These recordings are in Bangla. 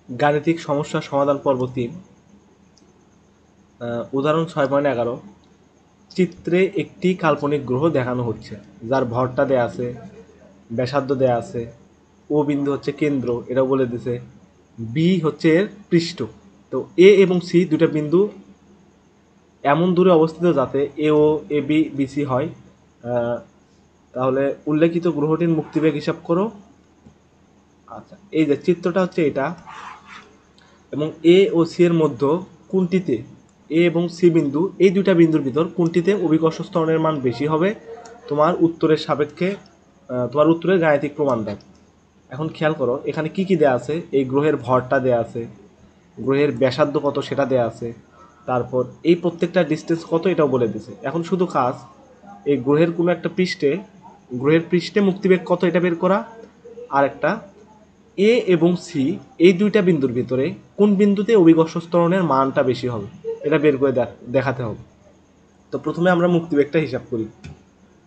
গাণিতিক সমস্যা সমাধান পর্ব 3, উদাহরণ 6.11। চিত্রে একটি কাল্পনিক গ্রহ দেখানো হচ্ছে যার ভরটা দেয়া আছে, ব্যাসার্ধ দেয়া আছে, ও বিন্দু হচ্ছে কেন্দ্র, এটাও বলে দিছে, বি হচ্ছে এর পৃষ্ঠ। তো এ এবং সি দুটা বিন্দু এমন দূরে অবস্থিত যাতে এ ও এ বি বিসি হয়। তাহলে উল্লেখিত গ্রহটির মুক্তিবেগ হিসাব করো। আচ্ছা, এই যে চিত্রটা হচ্ছে এটা, এবং এ ও সি এর মধ্যে কোনটিতে, এ এবং সি বিন্দু, এই দুইটা বিন্দুর ভিতর কোনটিতে অভিকর্ষ ত্বরণের মান বেশি হবে তোমার উত্তরের সাপেক্ষে, তোমার উত্তরের গাণিতিক প্রমাণ দেয়। এখন খেয়াল করো এখানে কি কি দেয়া আছে। এই গ্রহের ভরটা দেয়া আছে, গ্রহের ব্যাসার্ধ কত সেটা দেয়া আছে, তারপর এই প্রত্যেকটা ডিস্টেন্স কত এটাও বলে দিছে। এখন শুধু কাজ এই গ্রহের কোনো একটা পৃষ্ঠে, গ্রহের পৃষ্ঠে মুক্তিবেগ কত এটা বের করা, আর একটা এ এবং সি এই দুইটা বিন্দুর ভিতরে কোন বিন্দুতে অভিকর্ষ ত্বরণের মানটা বেশি হবে এটা বের করে দেখাতে হবে। তো প্রথমে আমরা মুক্তিবেগটা হিসাব করি।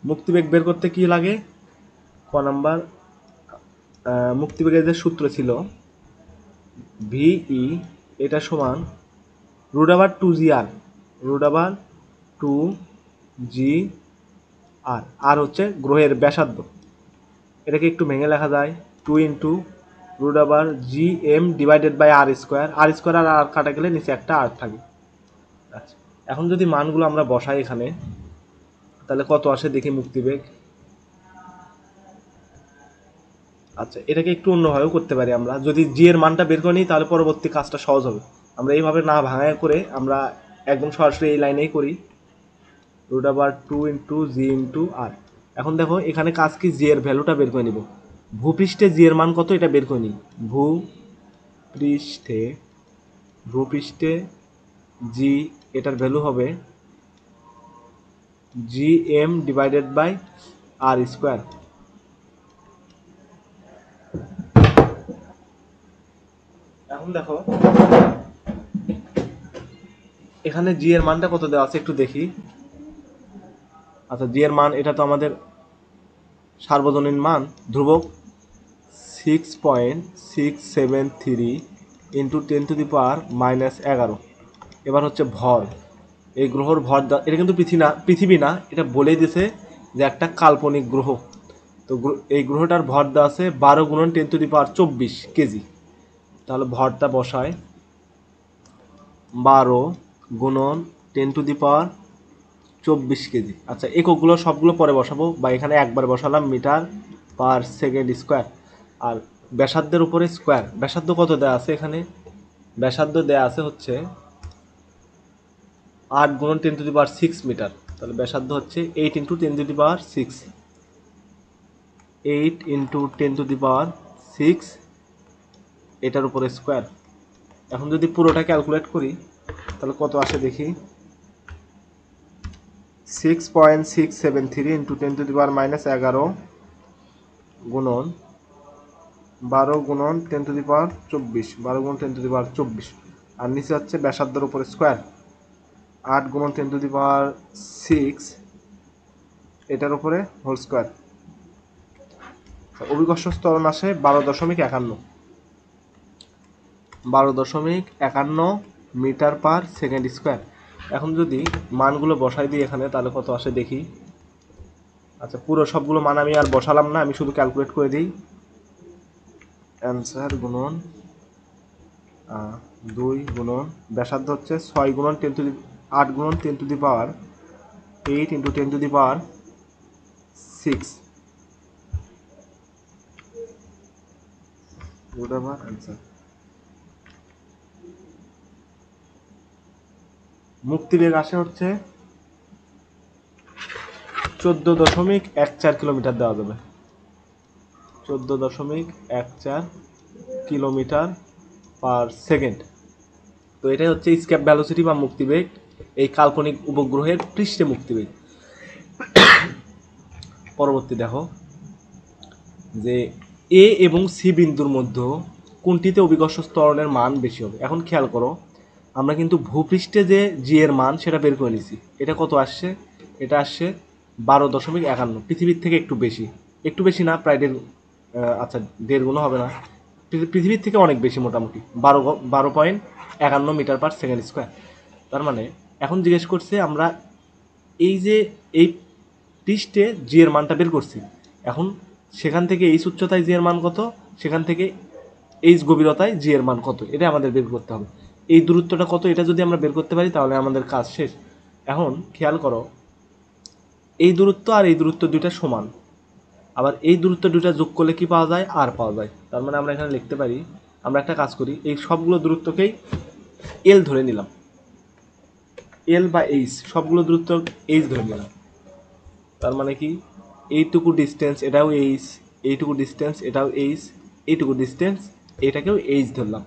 মুক্তিবেগ বের করতে কি লাগে, ক নাম্বার, মুক্তিবেগের যে সূত্র ছিল ভিই, এটা সমান √2 GR, √2 GR, আর হচ্ছে গ্রহের ব্যাসার্ধ। এটাকে একটু ভেঙে লেখা যায় 2 × √GM / R², আর কাটা গেলে নিচে একটা আর থাকে। আচ্ছা, এখন যদি মানগুলো আমরা বসাই এখানে, তাহলে কত আসে দেখি মুক্তিবেগ। আচ্ছা, এটাকে একটু অন্যভাবেও করতে পারি আমরা, যদি জি এর মানটা বের করে নিই তাহলে পরবর্তী কাজটা সহজ হবে। আমরা এইভাবে না ভাঙায় করে আমরা একদম সরাসরি এই লাইনেই করি, √2 × G × R। এখন দেখো এখানে কাজ কি, জি এর ভ্যালুটা বের করে নিব। ভূপৃষ্ঠে জি এর মান কত এটা বের করে নিই। ভূপৃষ্ঠে জি, এটার ভ্যালু হবে GM / R²। এখন দেখো এখানে জি এর মানটা কত দেওয়া আছে একটু দেখি। আচ্ছা, জি এর মান, এটা তো আমাদের সার্বজনীন মান, ধ্রুবক 6.673 × 10⁻⁻11। এবার হচ্ছে ভর, এই গ্রহর ভর, এটা কিন্তু পৃথিবী না, এটা বলেই দিছে যে একটা কাল্পনিক গ্রহ। তো এই গ্রহটার ভর দেওয়া আছে 12 × 10⁻24 কেজি। তাহলে ভরটা বসায় 12 × 10⁻24 কেজি। আচ্ছা, এককগুলো সবগুলো পরে বসাবো, বা এখানে একবার বসালাম মিটার/সেকেন্ড²। আর ব্যাসার্ধের উপরে স্কোয়ার, ব্যাসার্ধ কত দেওয়া আছে এখানে, ব্যাসার্ধ দেওয়া আছে হচ্ছে 8 × 10⁻6 মিটার। তাহলে ব্যাসার্ধ হচ্ছে 8 × 10⁻6, 8 × 10⁻6, এটার উপরে স্কোয়ার। এখন যদি পুরোটা ক্যালকুলেট করি তাহলে কত আসে দেখি, 6.673 × 10⁻11 গুণন 12 × 10⁻24, 12 × 10⁻24, আর নিচে হচ্ছে ব্যাসার্ধের উপরে স্কোয়ার 8 × 10⁻6, এটার উপরে হোল স্কোয়ার। অভিকর্ষ ত্বরণ আসে 12.51 মিটার/সেকেন্ড²। এখন যদি মানগুলো বসাই দিই এখানে তাহলে কত আসে দেখি। আচ্ছা, পুরো সবগুলো মান আমি আর বসালাম না, আমি শুধু ক্যালকুলেট করে দিই। অ্যান্সার গুণন 2 গুণন ব্যাসার্ধ হচ্ছে 6 × 8 × 10⁻8 × 10⁻6 অ্যান্সার। মুক্তিবেগ আসে হচ্ছে 14.14 কিলোমিটার দেওয়া যাবে, 14.14 কিলোমিটার/সেকেন্ড। তো এটাই হচ্ছে স্কেপ ভ্যালোসিটি বা মুক্তিবেগ, এই কাল্পনিক উপগ্রহের পৃষ্ঠে মুক্তিবেগ। পরবর্তী দেখো যে এ এবং সি বিন্দুর মধ্যে কোনটিতে অভিকর্ষ ত্বরণের মান বেশি হবে। এখন খেয়াল করো আমরা কিন্তু ভূপৃষ্ঠে যে জি এর মান সেটা বের করে নিছি। এটা কত আসছে, এটা আসছে 12.51, পৃথিবীর থেকে একটু বেশি, একটু বেশি না, প্রায় আচ্ছা 1.5 গুণ হবে না, পৃথিবীর থেকে অনেক বেশি, মোটামুটি 12.51 মিটার/সেকেন্ড স্কোয়ার। তার মানে এখন জিজ্ঞেস করছে আমরা এই যে এই পৃষ্ঠে জি এর মানটা বের করছি, এখন সেখান থেকে এইচ উচ্চতায় জি এর মান কত, সেখান থেকে এইচ গভীরতায় জি এর মান কত, এটা আমাদের বের করতে হবে। এই দূরত্বটা কত এটা যদি আমরা বের করতে পারি তাহলে আমাদের কাজ শেষ। এখন খেয়াল করো, এই দূরত্ব আর এই দূরত্ব দুইটা সমান, আবার এই দূরত্ব দুইটা যোগ করলে কি পাওয়া যায়, আর পাওয়া যায়। তার মানে আমরা এখানে লিখতে পারি, আমরা একটা কাজ করি, এই সবগুলো দূরত্বকেই এল ধরে নিলাম, এল বা এইচ, সবগুলো দূরত্ব এইচ ধরে নিলাম। তার মানে কি, এইটুকু ডিস্টেন্স এটাও এইচ, এইটুকু ডিস্টেন্স এটাও এইচ, এইটুকু ডিস্টেন্স এটাকেও এইচ ধরলাম,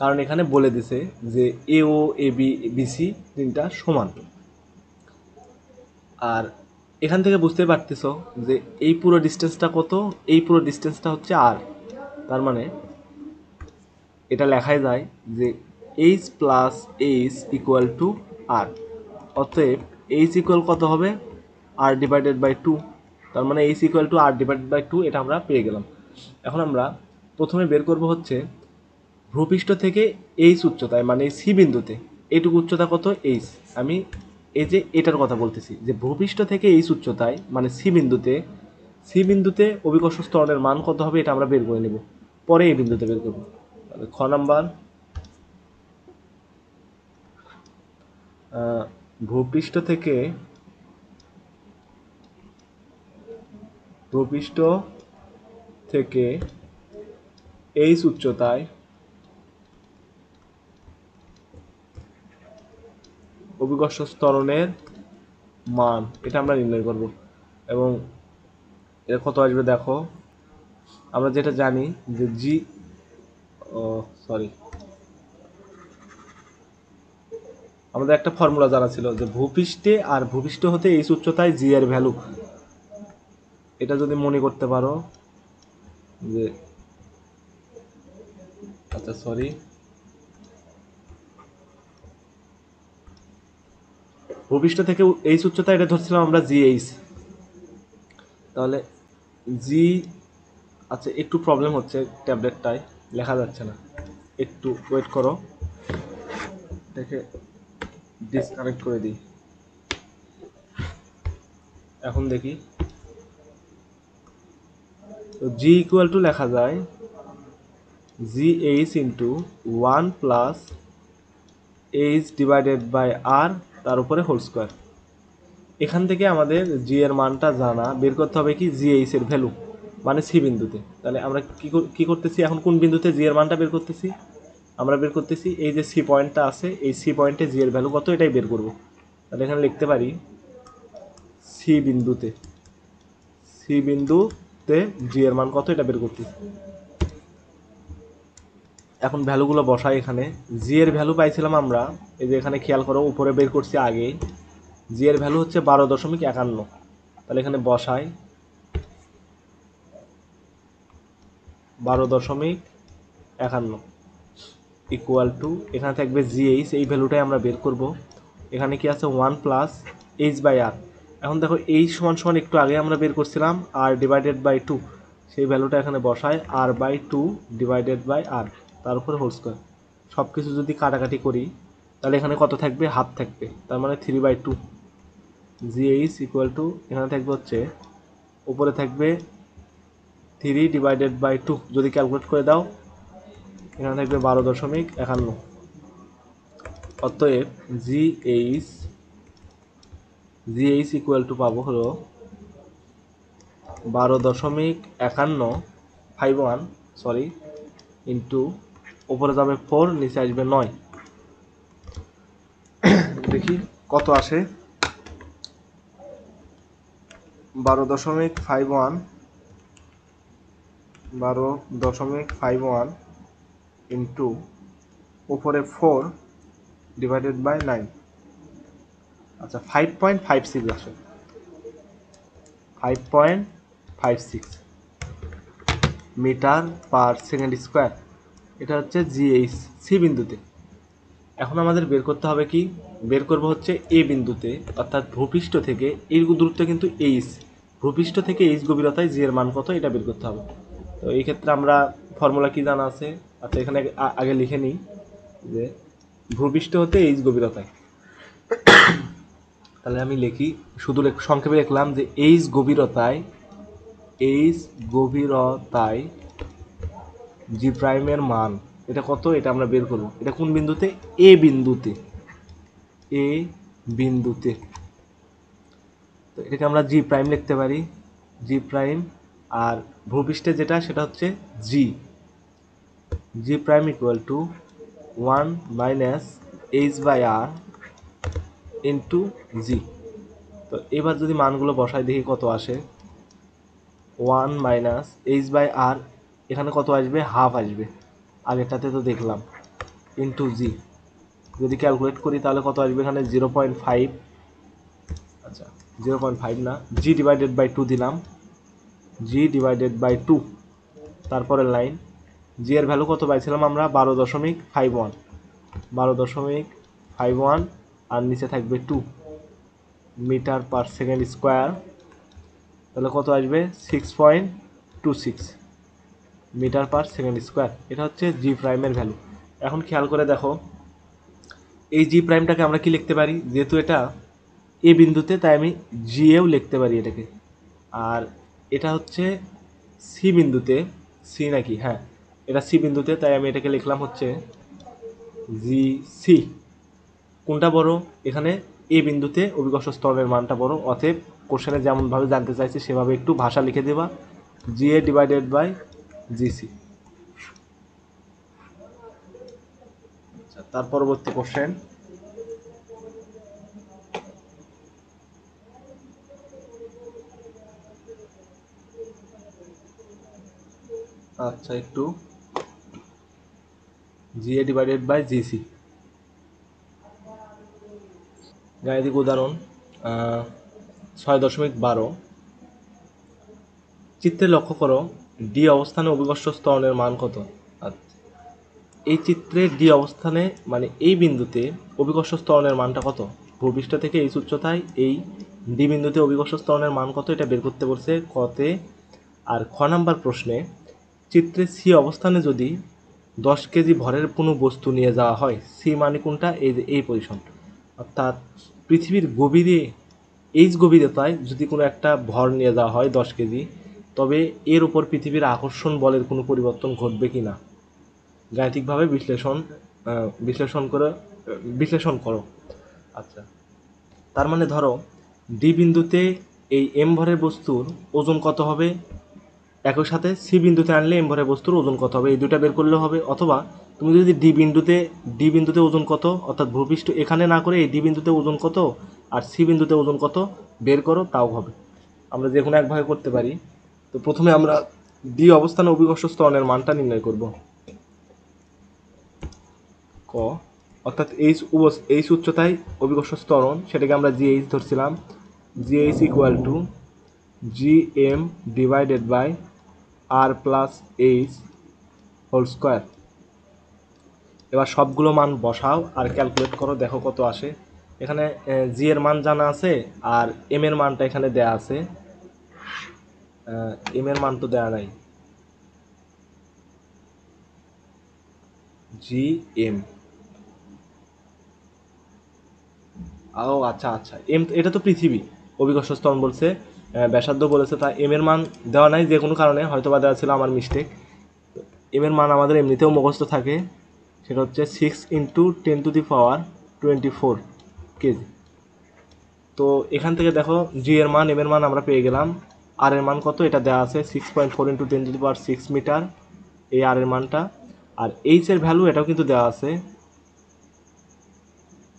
কারণ এখানে বলে দিছে যে এ ও এ বি বিসি তিনটা সমান। আর এখান থেকে বুঝতে পারতেছো যে এই পুরো ডিস্টেন্সটা কত, এই পুরো ডিস্টেন্সটা হচ্ছে আর। তার মানে এটা লেখাই যায় যে H plus H equal to R. অতএব এইচ ইকুয়াল কত হবে, আর ডিভাইডেড বাই 2। তার মানে H equal to R divided by 2, এটা আমরা পেয়ে গেলাম। এখন আমরা প্রথমে বের করব হচ্ছে ভূপৃষ্ঠ থেকে এইচ উচ্চতায়, মানে সি বিন্দুতে এইটুকু উচ্চতা কত, এইচ। আমি এই যে এটার কথা বলতেছি যে ভূপৃষ্ঠ থেকে এইচ উচ্চতায় মানে সি বিন্দুতে অভিকর্ষ ত্বরণের মান কত হবে, এটা আমরা বের করে নেব, পরে এই বিন্দুতে বের করব। তাহলে খ নাম্বার, ভূপৃষ্ঠ থেকে এইচ উচ্চতায় অভিকর্ষ ত্বরণের মান, এটা আমরা নির্ণয় করব। এবং এটা কত আসবে দেখো, আমরা যেটা জানি যে আমাদের একটা ফর্মুলা জানা ছিল যে ভূপৃষ্ঠ হতে এইচ উচ্চতায় জি এর ভ্যালু, এটা যদি মনে করতে পারো যে ভূপৃষ্ঠ থেকে এইচ উচ্চতা এটা ধরছিলাম আমরা জি এইচ। তাহলে জি, আচ্ছা একটু প্রবলেম হচ্ছে ট্যাবলেটটায়, লেখা যাচ্ছে না, একটু ওয়েট করো, দেখে ডিসকানেক্ট করে দিই। এখন দেখি, তো জি ইকুয়াল টু লেখা যায় G H into 1 plus H divided by R, তার উপরে হোল স্কোয়ার। এখান থেকে আমাদের জি এর মানটা জানা, বের করতে হবে কি, জি এইচ এর ভ্যালু মানে সি বিন্দুতে। তাহলে আমরা কি করতেছি, এখন কোন বিন্দুতে জি এর মানটা বের করতেছি, আমরা বের করতেছি এই যে সি পয়েন্টটা আছে, এই সি পয়েন্টে জি এর ভ্যালু কত এটাই বের করব। তাহলে এখানে লিখতে পারি সি বিন্দুতে জি এর মান কত এটা বের করতেছি। এখন ভ্যালুগুলো বসাই, এখানে জি এর ভ্যালু পাইছিলাম আমরা, এই যে এখানে খেয়াল করো উপরে বের করছি আগে, জি এর ভ্যালু হচ্ছে 12.51। তাহলে এখানে বসাই 12.51 ইকুয়াল টু, এখানে থাকবে জি এইচ, এই ভ্যালুটাই আমরা বের করব। এখানে কি আছে 1 প্লাস এইচ বাই আর। এখন দেখো এইচ সমান সমান একটু আগে আমরা বের করছিলাম আর ডিভাইডেড বাই 2, সেই ভ্যালুটা এখানে বসায় আর বাই 2 ডিভাইডেড বাই আর, তার উপরে হোল স্কোয়ার। সব কিছু যদি কাটাকাটি করি তাহলে এখানে কত থাকবে, হাফ থাকবে, তার মানে 3/2 জি এইচ ইকুয়াল টু, এখানে থাকবে হচ্ছে উপরে থাকবে 3 ডিভাইডেড বাই 2, যদি ক্যালকুলেট করে দাও এখানে থাকবে 12.51। অতএব জি এইচ ইকুয়াল টু পাবো হলো 12.51 ইন্টু উপরে যাবে 4, নিচে আসবে 9। দেখি কত আসে, 12.51 ইন্টু উপরে 4 ডিভাইডেড বাই 9, আচ্ছা 5.56 আসে, 5.56 মিটার/সেকেন্ড স্কোয়ার। এটা হচ্ছে জিএইচ সি বিন্দুতে। এখন আমাদের বের করতে হবে কি, বের করব হচ্ছে এ বিন্দুতে, অর্থাৎ ভূপৃষ্ঠ থেকে এই দূরত্ব কিন্তু এইচ, ভূপৃষ্ঠ থেকে এইচ গভীরতায় জি এর মান কত এটা বের করতে হবে। তো এই ক্ষেত্রে আমরা ফর্মুলা কি জানা আছে? আচ্ছা, এখানে আগে লিখে নিই যে ভূপৃষ্ঠ হতে এইচ গভীরতায়। তাহলে আমি লিখি, শুধু সংক্ষেপে লিখলাম যে এইচ গভীরতায় জি প্রাইমের মান এটা কত, এটা আমরা বের করব। এটা কোন বিন্দুতে? এ বিন্দুতে। তো এটাকে আমরা জি প্রাইম লিখতে পারি, জি প্রাইম। আর ভূপৃষ্ঠে যেটা সেটা হচ্ছে G prime equal to 1 minus H by R into G. তো এবার যদি মানগুলো বসাই দেখি কত আসে। 1 মাইনাস এইচ বাই আর, এখানে কত আসবে? হাফ আসবে, আগেরটাতে তো দেখলাম, ইন্টু জি। যদি ক্যালকুলেট করি তাহলে কত আসবে? এখানে 0.5, আচ্ছা 0.5 না, জি ডিভাইডেড বাই 2 দিলাম, জি ডিভাইডেড বাই 2। তারপরের লাইন, জি এর ভ্যালু কত পাইছিলাম আমরা? 12.51, আর নিচে থাকবে 2 মিটার পার সেকেন্ড স্কোয়ার। তাহলে কত আসবে? 6.26 মিটার পার সেকেন্ড স্কোয়ার। এটা হচ্ছে জি প্রাইমের ভ্যালু। এখন খেয়াল করে দেখো, এই জি প্রাইমটাকে আমরা কি লিখতে পারি? যেহেতু এটা এ বিন্দুতে, তাই আমি জি এও লিখতে পারি এটাকে। আর এটা হচ্ছে সি বিন্দুতে, সি নাকি? হ্যাঁ, এটা সি বিন্দুতে, তাই আমি এটাকে লিখলাম হচ্ছে জি সি। কোনটা বড়? এখানে এ বিন্দুতে অভিকর্ষ স্তরের মানটা বড়। অতএব কোশ্চেনে যেমনভাবে জানতে চাইছে সেভাবে একটু ভাষা লিখে দেবা, জি এ ডিভাইডেড বাই জি সি। তার পরবর্তী কোশ্চেন, আচ্ছা একটু জি এ ডিভাইডেড বাই জি সি। গাণিতিক উদাহরণ 6.12। চিত্রে লক্ষ্য করো ডি অবস্থানে অভিকর্ষ ত্বরণের মান কত? এই চিত্রে ডি অবস্থানে মানে এই বিন্দুতে অভিকর্ষ ত্বরণের মানটা কত? ভূপৃষ্ঠ থেকে এই উচ্চতায় এই ডি বিন্দুতে অভিকর্ষ ত্বরণের মান কত, এটা বের করতে বলছে কতে। আর খ নাম্বার প্রশ্নে, চিত্রে সি অবস্থানে যদি 10 কেজি ভরের কোনো বস্তু নিয়ে যাওয়া হয়, সি মানে কোনটা? এই পজিশন, অর্থাৎ পৃথিবীর গভীরে এইচ গভীরতায় যদি কোনো একটা ভর নিয়ে যাওয়া হয় 10 কেজি, তবে এর উপর পৃথিবীর আকর্ষণ বলের কোনো পরিবর্তন ঘটবে কি না? গাণিতিকভাবে বিশ্লেষণ করো। আচ্ছা, তার মানে ধরো ডি বিন্দুতে এই এম ভরের বস্তুর ওজন কত হবে, একই সাথে সি বিন্দুতে আনলে এম ভরের বস্তুর ওজন কত হবে, এই দুটা বের করলে হবে। অথবা তুমি যদি ডি বিন্দুতে ওজন কত, অর্থাৎ ভূপৃষ্ঠ এখানে না করে এই ডি বিন্দুতে ওজন কত আর সি বিন্দুতে ওজন কত বের করো, তাও হবে। আমরা যে কোনো একভাবে করতে পারি। তো প্রথমে আমরা ডি অবস্থানে অভিকর্ষ ত্বরণের মানটা নির্ণয় করব। ক, অর্থাৎ এইচ উচ্চতায় অভিকর্ষ ত্বরণ, সেটাকে আমরা জি এইচ ধরছিলাম। G H equal to G M divided by R plus H whole square. এবার সবগুলো মান বসাও আর ক্যালকুলেট করো, দেখো কত আসে। এখানে জি এর মান জানা আছে আর এম এর মানটা এখানে দেয়া আছে। এম এর মান তো দেয়া নাই, জি এম। ও আচ্ছা আচ্ছা, এম এটা তো পৃথিবী, অভিকর্ষ ত্বরণ বলছে, ব্যাসার্ধ বলেছে, তা এম এর মান দেওয়া নাই যে কোনো কারণে, হয়তো বা দেওয়া ছিল, আমার মিস্টেক। এম এর মান আমাদের এমনিতেও মুখস্থ থাকে, সেটা হচ্ছে 6 × 10⁻24 কেজি। তো এখান থেকে দেখো জি এর মান, এম এর মান আমরা পেয়ে গেলাম। আর এর মান কত এটা দেওয়া আছে, 6.4 × 10⁶ মিটার, এই আর এর মানটা। আর এইচ এর ভ্যালু এটাও কিন্তু দেওয়া আছে।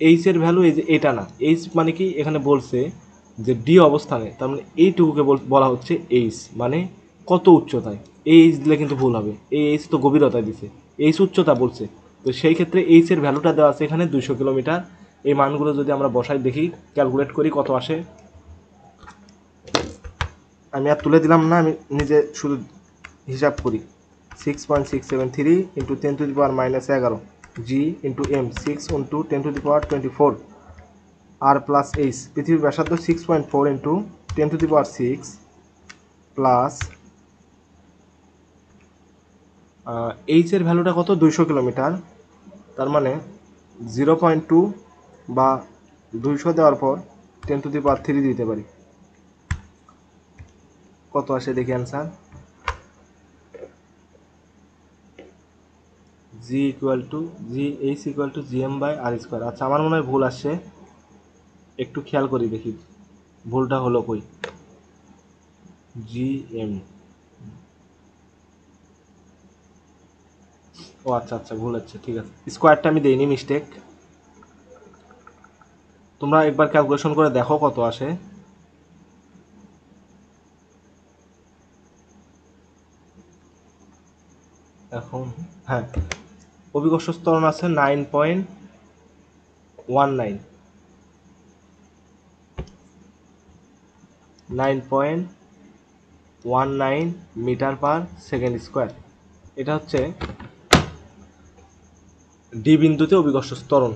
এইচ এর ভ্যালু এই যে এটা না, এইচ মানে কি এখানে বলছে যে ডি অবস্থানে, তার মানে এইটুকুকে বলা হচ্ছে এইচ, মানে কত উচ্চতায়। এই এইচ দিলে কিন্তু ভুল হবে, এই এইচ তো গভীরতায় দিছে, এইচ উচ্চতা বলছে। তো সেই ক্ষেত্রে এইচ এর ভ্যালুটা দেওয়া আছে এখানে 200 কিলোমিটার। এই মানগুলো যদি আমরা বসাই দেখি, ক্যালকুলেট করি কত আসে। আমি আর তুলে দিলাম না, আমি নিজে শুধু হিসাব করি। 6.673 × 10⁻11 জি ইন্টু এম, 6 × 10⁻24 আর প্লাস এইচ। পৃথিবীর ব্যাসার্ধ 6.4 × 10⁶ প্লাস এইচ এর ভ্যালুটা কত 200 কিলোমিটার, তার মানে 0.2 বা 200 দেওয়ার পর 10⁻³ দিতে পারি। কত আসে দেখি answer. G equal to G H equal two GM/r²। আচ্ছা আমার মনে হয় ভুল আসছে, একটু খেয়াল করি দেখি ভুলটা হলো কই। GM, ও আচ্ছা আচ্ছা ভুল হচ্ছে, ঠিক আছে, স্কোয়ারটা আমি দেইনি, মিস্টেক। তোমরা একবার ক্যালকুলেশন করে দেখো কত আসে। এখন হ্যাঁ, অভিকর্ষ ত্বরণ আছে 9.19, 9.19 মিটার/সেকেন্ড স্কোয়ার। এটা হচ্ছে ডি বিন্দুতে অভিকর্ষ ত্বরণ।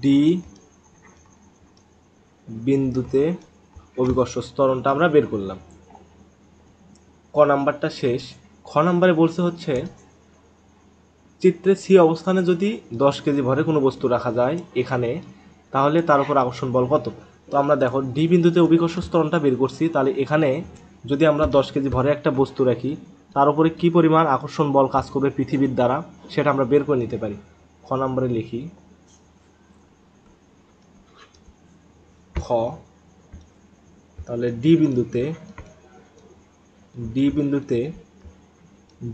ডি বিন্দুতে অভিকর্ষ ত্বরণটা আমরা বের করলাম। ক নাম্বারটা শেষ। খ নাম্বারে বলছে হচ্ছে চিত্রে সি অবস্থানে যদি 10 কেজি ভরে কোনো বস্তু রাখা যায় এখানে, তাহলে তার উপর আকর্ষণ বল কত। তো আমরা দেখো ডি বিন্দুতে অভিকর্ষ ত্বরণটা বের করছি, তাহলে এখানে যদি আমরা 10 কেজি ভরে একটা বস্তু রাখি, তার উপরে কি পরিমাণ আকর্ষণ বল কাজ করবে পৃথিবীর দ্বারা, সেটা আমরা বের করে নিতে পারি। খ নম্বরে লিখি খ, তাহলে ডি বিন্দুতে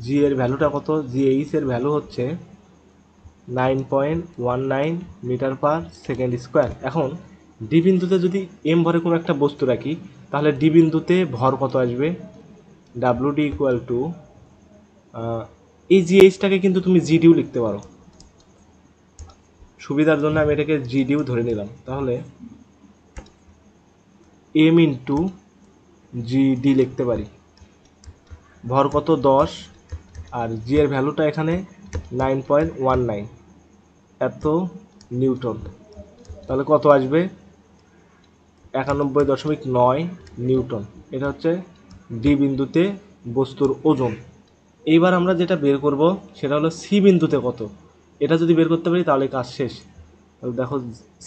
জি এর ভ্যালুটা কত, জি এইচ এর ভ্যালু হচ্ছে 9.19 মিটার/সেকেন্ড স্কোয়ার। এখন ডি বিন্দুতে যদি এম ভরে কোনো একটা বস্তু রাখি, তাহলে ডি বিন্দুতে ভর কত আসবে, ডাব্লিউ ডি ইকুয়াল টু, এই জি এইচটাকে কিন্তু তুমি জিডিও লিখতে পারো, সুবিধার জন্য আমি এটাকে জিডিও ধরে নিলাম। তাহলে এম ইন্টু জিডি লিখতে পারি। ভর কত 10, আর জি এর ভ্যালুটা এখানে 9.19, এত নিউটন। তাহলে কত আসবে, 91.9 নিউটন। এটা হচ্ছে ডি বিন্দুতে বস্তুর ওজন। এইবার আমরা যেটা বের করব সেটা হলো সি বিন্দুতে কত। এটা যদি বের করতে পারি তাহলে কাজ শেষ। তাহলে দেখো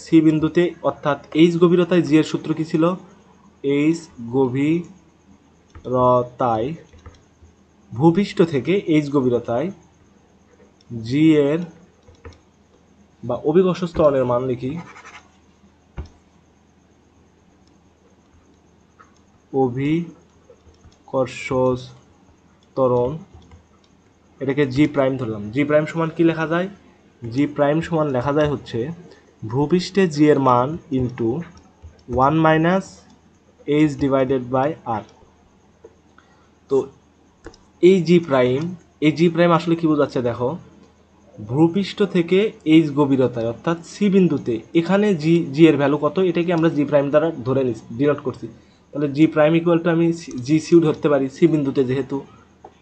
সি বিন্দুতে, অর্থাৎ এইচ গভীরতায় জি এর সূত্র কি ছিল, এইচ গভীরতায়, ভূপৃষ্ঠ থেকে এইচ গভীরতায় জি এর বা অভিকর্ষ ত্বরণের মান লিখি, অভিকর্ষ ত্বরণ, এটাকে জি প্রাইম ধরলাম। জি প্রাইম সমান কি লেখা যায়, জি প্রাইম সমান লেখা যায় হচ্ছে ভূপৃষ্ঠে জি এর মান ইন্টু 1 - h/r। তো এই জি প্রাইম আসলে কি বোঝাচ্ছে দেখো, ভূপৃষ্ঠ থেকে এইচ গভীরতায় অর্থাৎ সি বিন্দুতে, এখানে জি এর ভ্যালু কত এটাকে আমরা জি প্রাইম দ্বারা ধরে নিচ্ছি, ডিনোট করছি। তাহলে জি প্রাইম ইকুয়াল টু আমি জি সিও ধরতে পারি সি বিন্দুতে যেহেতু,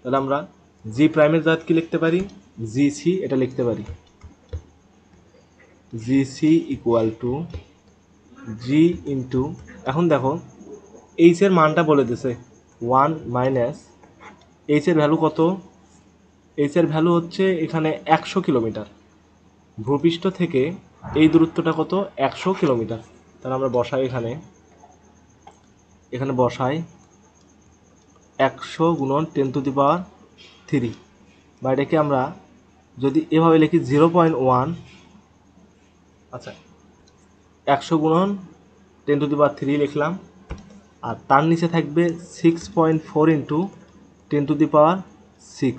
তাহলে আমরা জি প্রাইমের জায়গায় কি লিখতে পারি, জি সি এটা লিখতে পারি। G C equal to G into, এখন দেখো এইচ এর মানটা বলে দিছে 1 - এইচ এর ভ্যালু কত, এইচ এর ভ্যালু হচ্ছে এখানে 100 কিলোমিটার। ভূপৃষ্ঠ থেকে এই দূরত্বটা কত, 100 কিলোমিটার। তাহলে আমরা বসাই এখানে বসাই 100 গুণন 10⁻³ বা এটাকে আমরা যদি এভাবে লিখি 0.1, আচ্ছা 100 গুণন 10⁻³ লিখলাম, আর তার নিচে থাকবে 6.4 ইন্টু 10⁻6।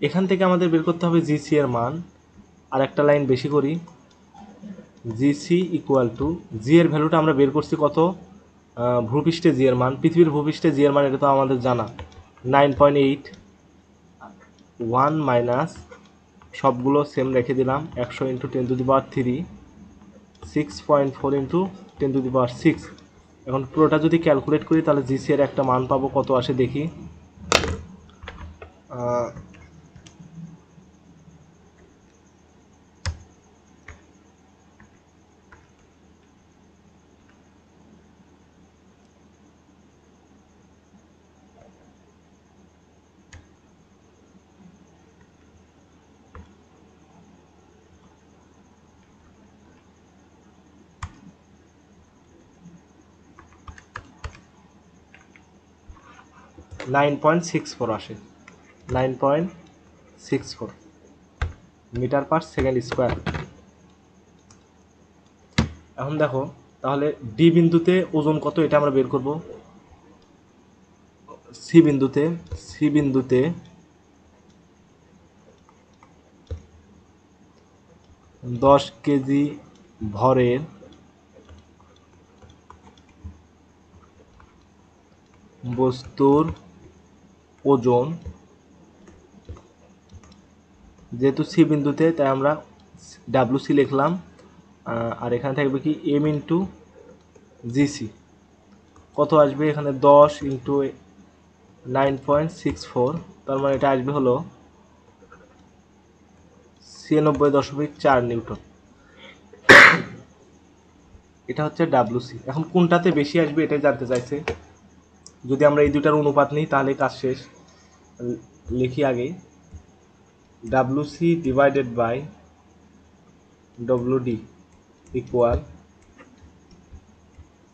এখান থেকে আমাদের বের করতে হবে জিসি এর মান। আর একটা লাইন বেশি করি, জিসি ইকুয়াল টু, জি এর ভ্যালুটা আমরা বের করছি কত, ভূপৃষ্ঠে জি এর মান, পৃথিবীর ভূপৃষ্ঠে জি এর মান এটা তো আমাদের জানা 9.8, 1 মাইনাস, সবগুলো সেম রেখে দিলাম, 100 ইন্টু 10⁻³ 6.4 ইন্টু 10⁻6। এখন পুরোটা যদি ক্যালকুলেট করি তাহলে জিসি এর একটা মান পাবো, কত আসে দেখি, 9.64 আসে, 9.64 মিটার পার সেকেন্ড স্কোয়ার। এখন দেখো তাহলে ডি বিন্দুতে ওজন কত এটা আমরা বের করব। সি বিন্দুতে 10 কেজি ভরের বস্তুর ওজন, যেহেতু সি বিন্দুতে তাই আমরা ডাব্লিউ সি লিখলাম, আর এখানে থাকবে কি এম ইন্টু জিসি। কত আসবে এখানে 10 ইন্টু 9.64, তার মানে এটা আসবে হলো 96.4 নিউটন। এটা হচ্ছে ডাব্লিউসি। এখন কোনটাতে বেশি আসবে এটাই জানতে চাইছে। যদি আমরা এই দুটার অনুপাত নিই তাহলে কাজ শেষ। লিখি আগে WC divided by WD equal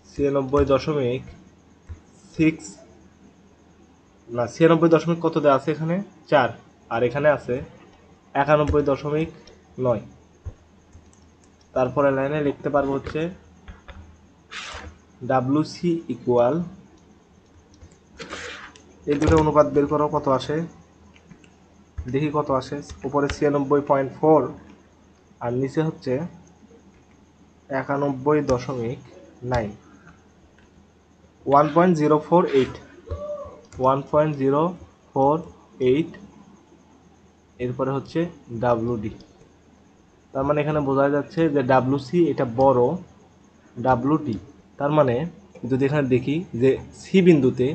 96 কত দেওয়া আছে এখানে 4, আর এখানে আছে 91.9। তারপরে লাইনে লিখতে পারবো হচ্ছে ডাব্লিউসি ইকুয়াল, এই দুটো অনুপাত বের করো কত আসে, দেখি কত আসে। উপরে 96.4 আর নিচে হচ্ছে 91.9, 1.048, এরপরে হচ্ছে ডাব্লিউডি। তার মানে এখানে বোঝা যাচ্ছে যে ডাব্লিউসি এটা বড় ডাব্লিউডি। তার মানে যদি এখানে দেখি যে সি বিন্দুতে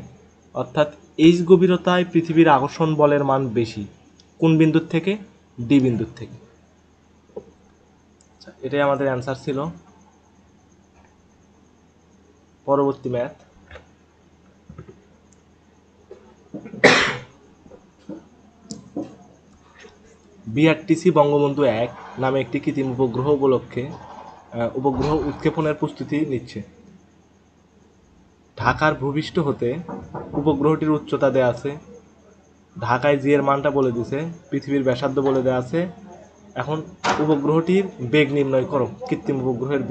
অর্থাৎ এইচ গভীরতায় পৃথিবীর আকর্ষণ বলের মান বেশি, কোন বিন্দুর থেকে, ডি বিন্দুর থেকে। এটাই আমাদের অ্যান্সার ছিল। পরবর্তী ম্যাথ, বিআরটিসি বঙ্গবন্ধু 1 নামে একটি কৃত্রিম উপগ্রহ উপগ্রহ উৎক্ষেপণের প্রস্তুতি নিচ্ছে। ঢাকার ভূপৃষ্ঠ হতে উপগ্রহটির উচ্চতা দেয়া আছে, ঢাকায় জি এর মানটা বলে দিছে, পৃথিবীর ব্যাসার্ধ বলে দেওয়া আছে। এখন উপগ্রহটির বেগ নির্ণয় করো, কৃত্রিম উপগ্রহের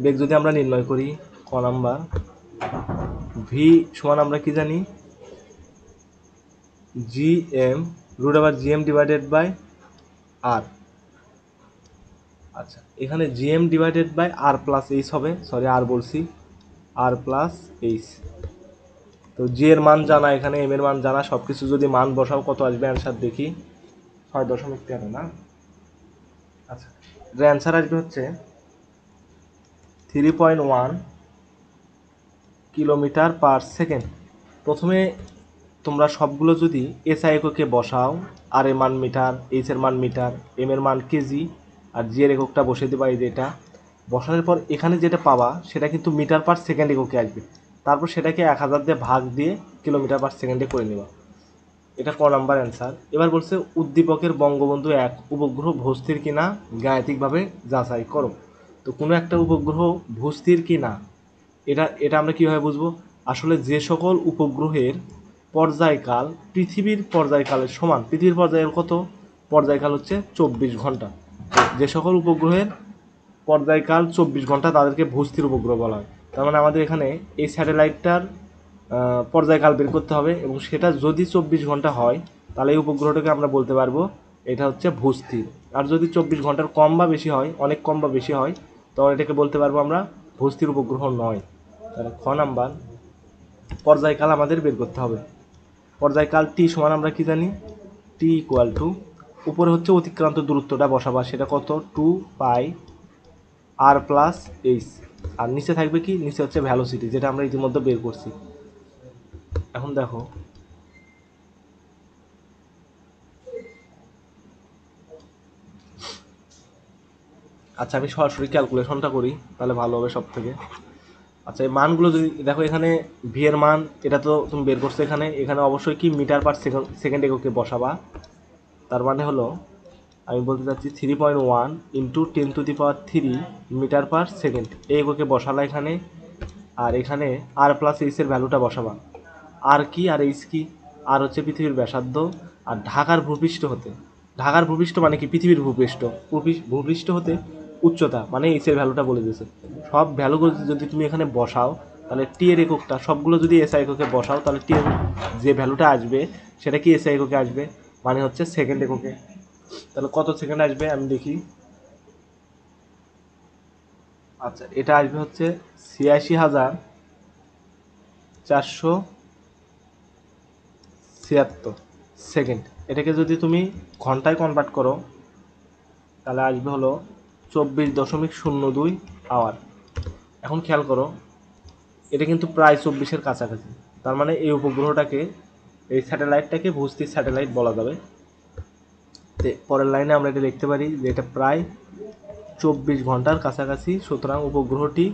বেগ যদি আমরা নির্ণয় করি, ক নাম্বার ভি সমান আমরা কি জানি, G M root over G M divided by R. আচ্ছা, এখানে G M divided by R plus H হবে, সরি আর বলছি, আর প্লাস এইচ। তো জি এর মান জানা, এখানে এম এর মান জানা, সব কিছু যদি মান বসাও কত আসবে অ্যান্সার দেখি, 6.13 না। আচ্ছা, এর অ্যান্সার আসবে হচ্ছে 3.1 কিলোমিটার পার সেকেন্ড। প্রথমে তোমরা সবগুলো যদি এসআই এককে বসাও, আর এর মান মিটার, এইচ এর মান মিটার, এম এর মান কেজি, আর জি এর এককটা বসে দেবা এই যে এটা। বসানোর পর এখানে যেটা পাবা সেটা কিন্তু মিটার পার সেকেন্ড এককে আসবে, তারপর সেটাকে 1000 দিয়ে ভাগ দিয়ে কিলোমিটার পার সেকেন্ডে করে নেবা। এটা ক নাম্বার অ্যান্সার। এবার বলছে উদ্দীপকের বঙ্গবন্ধু 1 উপগ্রহ ভূস্থির কিনা গাণিতিকভাবে যাচাই করো। তো কোনো একটা উপগ্রহ ভূস্থির কিনা এটা আমরা কীভাবে বুঝবো? আসলে যে সকল উপগ্রহের পর্যায়কাল পৃথিবীর পর্যায়কালের সমান, পৃথিবীর পর্যায়ের কত পর্যায়কাল হচ্ছে 24 ঘন্টা, যে সকল উপগ্রহের পর্যায়কাল 24 ঘন্টা তাদেরকে ভূস্থির উপগ্রহ বলা হয়। তার মানে আমাদের এখানে এই স্যাটেলাইটটার পর্যায়কাল বের করতে হবে, এবং সেটা যদি 24 ঘন্টা হয় তাহলে এই উপগ্রহটাকে আমরা বলতে পারবো এটা হচ্ছে ভূস্থির। আর যদি 24 ঘন্টার কম বা বেশি হয়, অনেক কম বা বেশি হয়, তখন এটাকে বলতে পারবো আমরা ভূস্থির উপগ্রহ নয়। তাহলে খ নাম্বার পর্যায়কাল আমাদের বের করতে হবে। পর্যায়কাল টি সমান আমরা কি জানি, টি ইকুয়াল টু, উপরে হচ্ছে অতিক্রান্ত দূরত্বটা বসাবা, সেটা কত 2 পাই আর প্লাস এইচ, আর নিচে থাকবে কি, নিচে হচ্ছে ভ্যালোসিটি, যেটা আমরা ইতিমধ্যে বের করছি। এখন দেখো আচ্ছা, আমি সরাসরি ক্যালকুলেশনটা করি তাহলে ভালো হবে সব থেকে। আচ্ছা, এই মানগুলো যদি দেখো, এখানে ভি এর মান এটা তো তুমি বের করছো, এখানে অবশ্যই কি মিটার পার সেকেন্ড এককে বসাবা। তার মানে হলো আমি বলতে চাচ্ছি 3.1 ইন্টু 10⁻³ মিটার পার সেকেন্ড এই এককে বসালা এখানে, আর এখানে আর প্লাস এইচ এর ভ্যালুটা বসাবা। আর কি আর এইচ কি, আর হচ্ছে পৃথিবীর ব্যাসার্ধ, আর ঢাকার ভূপৃষ্ঠ হতে, ঢাকার ভূপৃষ্ঠ মানে কি পৃথিবীর ভূপৃষ্ঠ, ভূপৃষ্ঠ হতে উচ্চতা মানে এইচ এর ভ্যালুটা বলে দিয়েছে। সব ভ্যালুগুলো যদি তুমি এখানে বসাও তাহলে টি এর এককটা সবগুলো যদি এসআই এককে বসাও তাহলে টি এর যে ভ্যালুটা আসবে সেটা কি এসআই এককে আসবে, মানে হচ্ছে সেকেন্ড এককে। তাহলে কত সেকেন্ড আসবে আমি দেখি। আচ্ছা এটা আসবে হচ্ছে ৮৬,৪৭৬ সেকেন্ড। এটাকে যদি তুমি ঘন্টায় কনভার্ট করো তাহলে আসবে হলো ২৪.০২ আওয়ার। এখন খেয়াল করো এটা কিন্তু প্রায় ২৪-এর কাছাকাছি, তার মানে এই উপগ্রহটাকে, এই স্যাটেলাইটটাকে ভূস্থির স্যাটেলাইট বলা যাবে। পরের লাইনে আমরা এটা দেখতে পারি যে এটা প্রায় ২৪ ঘন্টার কাছাকাছি, সুতরাং উপগ্রহটি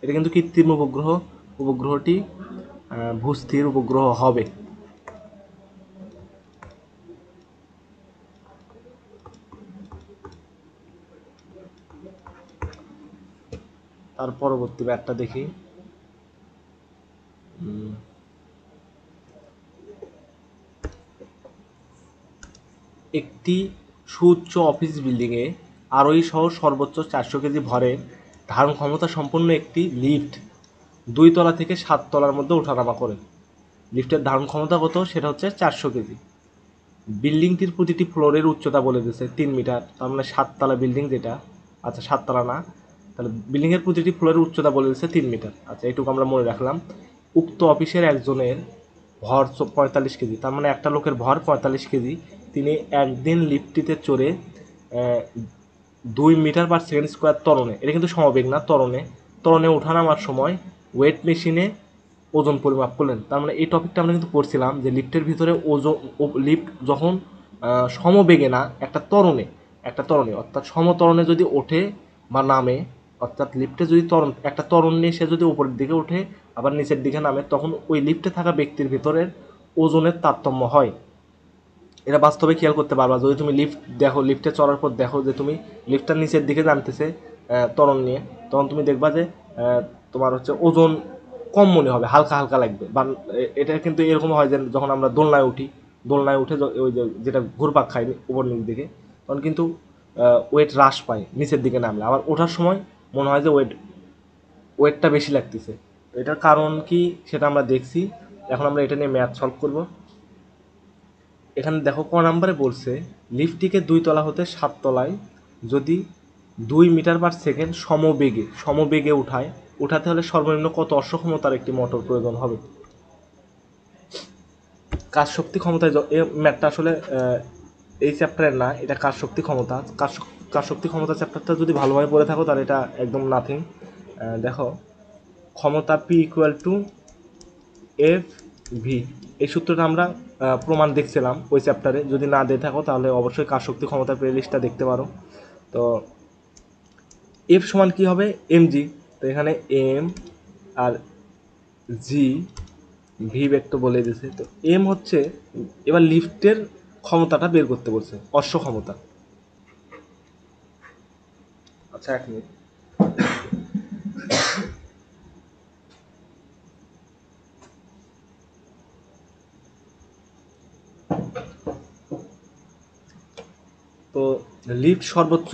এটা কিন্তু কৃত্রিম উপগ্রহ, উপগ্রহটি ভূস্থির উপগ্রহ হবে। তার পরবর্তী ব্যাটটা দেখি। একটি সুউচ্চ অফিস বিল্ডিংয়ে আরোহী সহ সর্বোচ্চ ৪০০ কেজি ভরের ধারণ ক্ষমতা সম্পন্ন একটি লিফট ২ তলা থেকে ৭ তলার মধ্যে ওঠানামা করে। লিফটের ধারণ ক্ষমতা কত সেটা হচ্ছে ৪০০ কেজি। বিল্ডিংটির প্রতিটি ফ্লোরের উচ্চতা বলে দিয়েছে ৩ মিটার, তার মানে ৭ তলা বিল্ডিং যেটা, আচ্ছা ৭ তলা না, তাহলে বিল্ডিংয়ের প্রতিটি ফ্লোরের উচ্চতা বলে দিয়েছে ৩ মিটার। আচ্ছা এইটুকু আমরা মনে রাখলাম। উক্ত অফিসের একজনের ভর ৪৫ কেজি, তার মানে একটা লোকের ভর ৪৫ কেজি। তিনি একদিন লিফটটিতে চড়ে ২ মিটার পার সেকেন্ড স্কোয়ার ত্বরণে, এটা কিন্তু সমবেগ না, ত্বরণে ওঠানামার সময় ওয়েট মেশিনে ওজন পরিমাপ করলেন। তার মানে এই টপিকটা আমরা কিন্তু পড়ছিলাম যে লিফটের ভিতরে ওজন, লিফট যখন সমবেগে না একটা ত্বরণে অর্থাৎ সমত্বরণে যদি ওঠে বা নামে, অর্থাৎ লিফটে যদি একটা ত্বরণ নিয়ে সে যদি উপরের দিকে ওঠে আবার নিচের দিকে নামে, তখন ওই লিফটে থাকা ব্যক্তির ভিতরের ওজনের তারতম্য হয়। এটা বাস্তবে খেয়াল করতে পারবা যদি তুমি লিফট দেখো, লিফটে চড়ার পর দেখো যে তুমি লিফটটার নিচের দিকে নামতেছে ত্বরণ নিয়ে, তখন তুমি দেখবা যে তোমার হচ্ছে ওজন কম মনে হবে, হালকা হালকা লাগবে। বা এটা কিন্তু এরকম হয় যে যখন আমরা দোলনায় উঠে ওই যেটা ঘুরপাক খাই উপর নিচ দিকে, তখন কিন্তু ওয়েট হ্রাস পায় নিচের দিকে নামলে, আবার ওঠার সময় মনে হয় যে ওয়েটটা বেশি লাগতেছে। এটার কারণ কি সেটা আমরা দেখছি। এখন আমরা এটা নিয়ে ম্যাথ সলভ করব। এখানে দেখো ক নাম্বারে বলছে লিফটটিকে ২ তলা হতে ৭ তলায় যদি ২ মিটার পার সেকেন্ড সমবেগে উঠাতে হলে সর্বনিম্ন কত অশ্ব ক্ষমতার একটি মোটর প্রয়োজন হবে। কাজ শক্তি ক্ষমতায়, এই ম্যাথটা আসলে এই চ্যাপ্টারের না, এটা কাজ শক্তি ক্ষমতা। কাজ শক্তি ক্ষমতা চ্যাপ্টারটা যদি ভালোভাবে পড়ে থাকো তাহলে এটা একদম নাথিং। দেখো ক্ষমতা P equal to F V, এই সূত্রটা আমরা প্রমাণ দেখছিলাম ওই চ্যাপ্টারে। যদি না দিয়ে থাকো তাহলে অবশ্যই কাজ শক্তি ক্ষমতার প্লে লিস্টটা দেখতে পারো। তো এফ সমান কী হবে, এম জি, তো এখানে এম আর জি ভি ব্যক্ত বলে দিয়েছে। তো এম হচ্ছে, এবার লিফটের ক্ষমতাটা বের করতে বলছে, অশ্ব ক্ষমতা। আচ্ছা ১ মিনিট। তো লিফট সর্বোচ্চ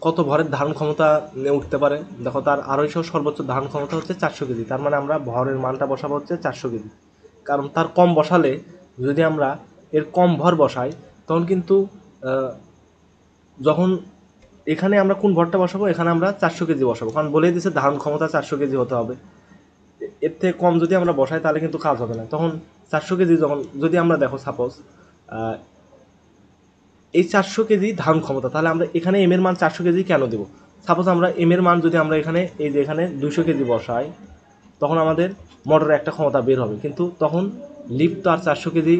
কত ভরের ধারণ ক্ষমতা নিয়ে উঠতে পারে, দেখো তার আড়াইশো সর্বোচ্চ ধারণ ক্ষমতা হচ্ছে ৪০০ কেজি, তার মানে আমরা ভরের মানটা বসাবো হচ্ছে ৪০০ কেজি। কারণ তার কম বসালে, যদি আমরা এর কম ভর বসাই তখন কিন্তু যখন এখানে আমরা কোন ভরটা বসাবো, এখানে আমরা ৪০০ কেজি বসাবো, কারণ বলেই দিয়েছে ধারণ ক্ষমতা ৪০০ কেজি হতে হবে। এর থেকে কম যদি আমরা বসাই তাহলে কিন্তু কাজ হবে না। তখন ৪০০ কেজি যখন, যদি আমরা দেখো সাপোজ এই ৪০০ কেজি ধারণ ক্ষমতা, তাহলে আমরা এখানে এম এর মান ৪০০ কেজি কেন দেবো। সাপোজ আমরা এম এর মান যদি আমরা এখানে এই যে এখানে ২০০ কেজি বসাই, তখন আমাদের মোটরের একটা ক্ষমতা বের হবে, কিন্তু তখন লিফট তো আর ৪০০ কেজি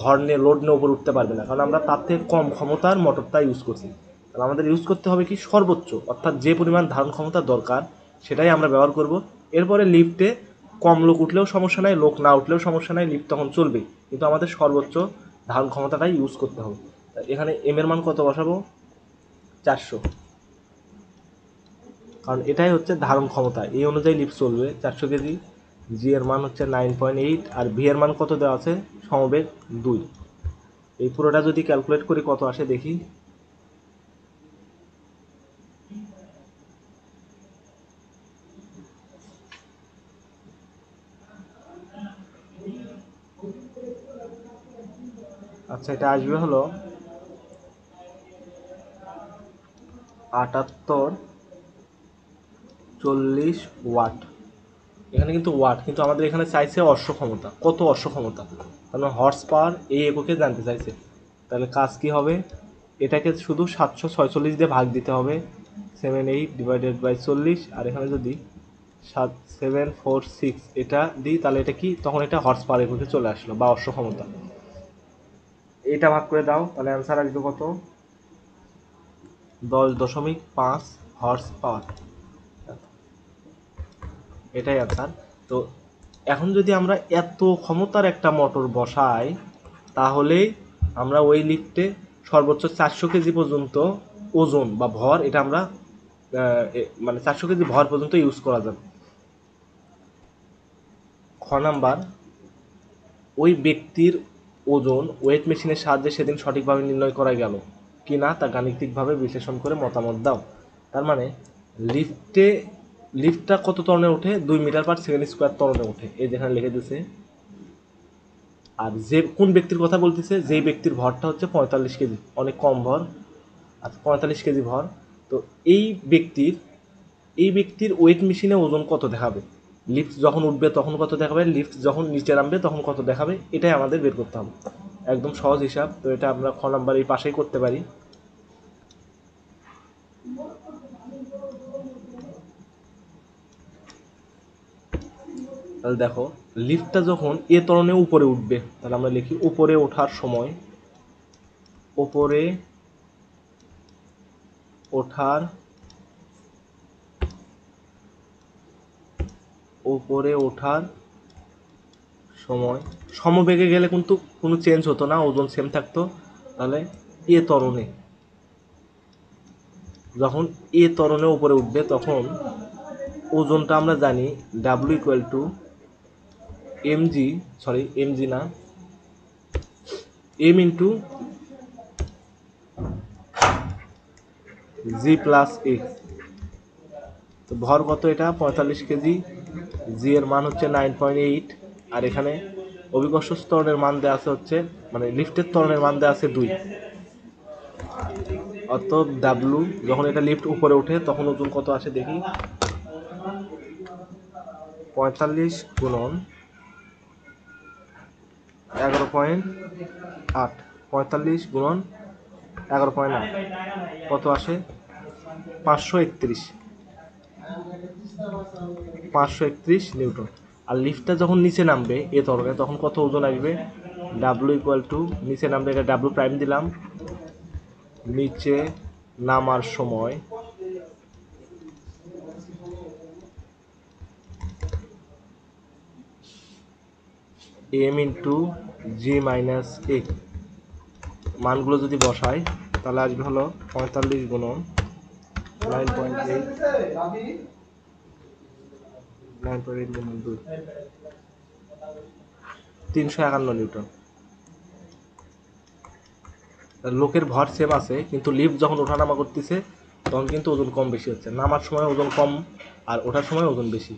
ভর নিয়ে লোড নিয়ে উপরে উঠতে পারবে না, কারণ আমরা তার থেকে কম ক্ষমতার মোটরটা ইউজ করছি। তাহলে আমাদের ইউজ করতে হবে কি সর্বোচ্চ, অর্থাৎ যে পরিমাণ ধারণ ক্ষমতা দরকার সেটাই আমরা ব্যবহার করব। এরপরে লিফটে কম লোক উঠলেও সমস্যা নাই, লোক না উঠলেও সমস্যা নাই, লিফট তখন চলবে, কিন্তু আমাদের সর্বোচ্চ ধারণ ক্ষমতাটাই ইউজ করতে হবে। এখানে এম এর মান কত বসাবো? 400, কারণ এটাই হচ্ছে ধারণ ক্ষমতা, এই অনুযায়ী লিফট চলবে 400 কেজি। জি এর মান হচ্ছে 9.8, আর ভি এর মান কত দেওয়া আছে? সমবেগ 2। এই পুরোটা যদি ক্যালকুলেট করি কত আসে দেখি। আচ্ছা, এটা আসবে হলো 7840 ওয়াট। এখানে কিন্তু ওয়াট, কিন্তু আমাদের এখানে চাইছে অশ্ব ক্ষমতা। কত অশ্ব ক্ষমতা? কারণ হর্স পাওয়ার এই এককে জানতে চাইছে। তাহলে কাজ কি হবে? এটাকে শুধু 746 দিয়ে ভাগ দিতে হবে, 78/40। আর এখানে যদি 7,746 এটা দিই, তাহলে এটা কি? তখন এটা হর্স পাওয়ার এককে চলে আসলো, বা অশ্ব ক্ষমতা। এটা ভাগ করে দাও, তাহলে অ্যান্সার আসবে কত? 10.5 হর্স পাওয়ার। এটাই অ্যান্সার। তো এখন যদি আমরা এত ক্ষমতার একটা মোটর বসাই, তাহলে আমরা ওই লিফটে সর্বোচ্চ 400 কেজি পর্যন্ত ওজন বা ভর, এটা আমরা মানে 400 কেজি ভর পর্যন্ত ইউজ করা যাবে। খ নাম্বার, ওই ব্যক্তির ওজন ওয়েট মেশিনের সাহায্যে সেদিন সঠিকভাবে নির্ণয় করা গেল কি না তা গাণিতিকভাবে বিশ্লেষণ করে মতামত দাও। তার মানে লিফটটা কত ত্বরণে ওঠে? 2 মিটার/সেকেন্ড স্কোয়ার ত্বরণে ওঠে, এই যেখানে লিখে দিছে। আর যে কোন ব্যক্তির কথা বলতেছে? যেই ব্যক্তির ভরটা হচ্ছে 45 কেজি, অনেক কম ভর। আচ্ছা, 45 কেজি ভর। তো এই ব্যক্তির ওয়েট মেশিনে ওজন কত দেখাবে? লিফট যখন উঠবে তখন কত দেখাবে, লিফট যখন নিচে নামবে তখন কত দেখাবে, এটাই আমাদের বের করতে হবে। একদম সহজ হিসাব। তো এটা আমরা খ নাম্বার এই পাশেই করতে পারি। তাহলে দেখো, লিফটটা যখন এ ত্বরণে উপরে উঠবে, তাহলে আমরা লিখি উপরে ওঠার সময়, উপরে ওঠার সময় সমবেগে গেলে কিন্তু কোনো চেঞ্জ হতো না, ওজন সেম থাকতো। তাহলে এ ত্বরণে, যখন এ ত্বরণে উপরে উঠবে তখন ওজনটা আমরা জানি ডাব্লিউ ইকুয়াল টু এমজি না, M into G plus X. তো ভর কত? এটা 45 কেজি। জি এর মান হচ্ছে 9.8, আর এখানে অভিকর্ষ ত্বরণের মান দেওয়া আছে হচ্ছে, মানে লিফটের ত্বরণের মান দেওয়া আছে 2। অর্থাৎ ডাব্লু, যখন এটা লিফট উপরে ওঠে তখন ওজন কত আসে দেখি। 45 গুণন 11.8, 45 গুণন 11.8 কত আসে? 531 নিউটন। আর লিফটটা যখন নিচে নামবে এ ত্বরণে, তখন কত ওজন আসবে? ডাব্লু ইকুয়াল টু, নিচে নামবে, এটা ডাব্লু প্রাইম দিলাম, নিচে নামার সময় এম ইন্টু জি মাইনাস এক। মানগুলো যদি বসাই তাহলে আসবে হলো 45 গুণন 9.8 গুণন 2, 351 নিউটন। লোকের ভর সেম আছে, কিন্তু লিফট যখন ওঠানামা করতেছে তখন কিন্তু ওজন কম বেশি হচ্ছে। নামার সময় ওজন কম আর ওঠার সময় ওজন বেশি।